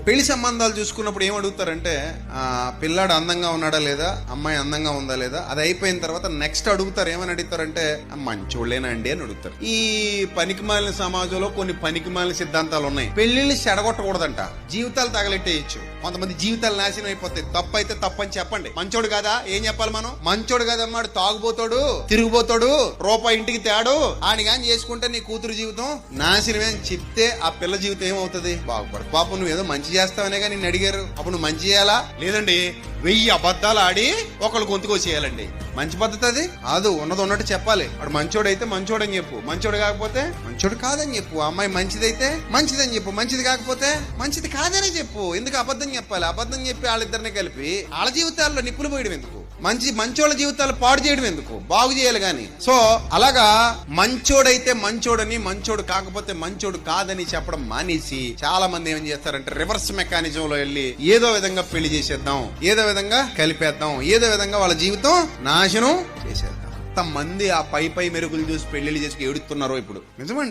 పెళ్లి సంబంధాలు చూసుకున్నప్పుడు ఏం అడుగుతారంటే పిల్లాడు అందంగా ఉన్నాడా లేదా, అమ్మాయి అందంగా ఉందా లేదా, అది అయిపోయిన తర్వాత నెక్స్ట్ అడుగుతారు. ఏమని అడుగుతారంటే మంచోళ్ళేనా అండి అని అడుగుతారు. ఈ పనికిమాలిన సమాజంలో కొన్ని పనికిమాలిన సిద్ధాంతాలు ఉన్నాయి. పెళ్లిళ్ళు చెడగొట్టకూడదంట, జీవితాలు తగలెట్టేయచ్చు. కొంతమంది జీవితాలు నాశనం అయిపోతాయి. తప్పు అయితే తప్పని చెప్పండి. మంచోడు కాదా, ఏం చెప్పాలి మనం? మంచోడు కాదమ్మాడు, తాగుబోతాడు, తిరిగిపోతాడు, రూపాయి ఇంటికి తేడు, ఆని కానీ చేసుకుంటే నీ కూతురు జీవితం నాశనమే అని చెప్తే ఆ పిల్ల జీవితం ఏమవుతుంది? బాగుపడు. పాపం నువ్వు ఏదో మంచి చేస్తావనే కానీ నిన్ను అడిగారు, అప్పుడు నువ్వు మంచి చేయాలా? లేదండి 1000 అబద్ధాలు ఆడి ఒకళ్ళు గొంతుకో చేయాలండి. మంచి పద్ధతి అది కాదు. ఉన్నది ఉన్నట్టు చెప్పాలి. వాడు మంచోడైతే మంచోడని చెప్పు, మంచోడు కాకపోతే మంచోడు కాదని చెప్పు. అమ్మాయి మంచిదైతే మంచిదని చెప్పు, మంచిది కాకపోతే మంచిది కాదనే చెప్పు. ఎందుకు అబద్ధం చెప్పాలి? అబద్ధం చెప్పి వాళ్ళిద్దరిని కలిపి వాళ్ళ జీవితాల్లో నిప్పులు పోయడం ఎందుకు? మంచోళ్ళ జీవితాలు పాడు చేయడం ఎందుకు? బాగు చేయాలి గాని. సో అలాగా మంచోడైతే మంచోడని, మంచోడు కాకపోతే మంచోడు కాదని చెప్పడం మానేసి చాలా మంది ఏం చేస్తారంటే రివర్స్ మెకానిజం లో వెళ్ళి ఏదో విధంగా పెళ్లి చేసేద్దాం, ఏదో విధంగా కలిపేద్దాం, ఏదో విధంగా వాళ్ళ జీవితం నాశనం చేసేద్దాం. మంది ఆ పై మెరుగులు చూసి పెళ్లిళ్ళు చేసి ఏడుతున్నారో ఇప్పుడు నిజమండి.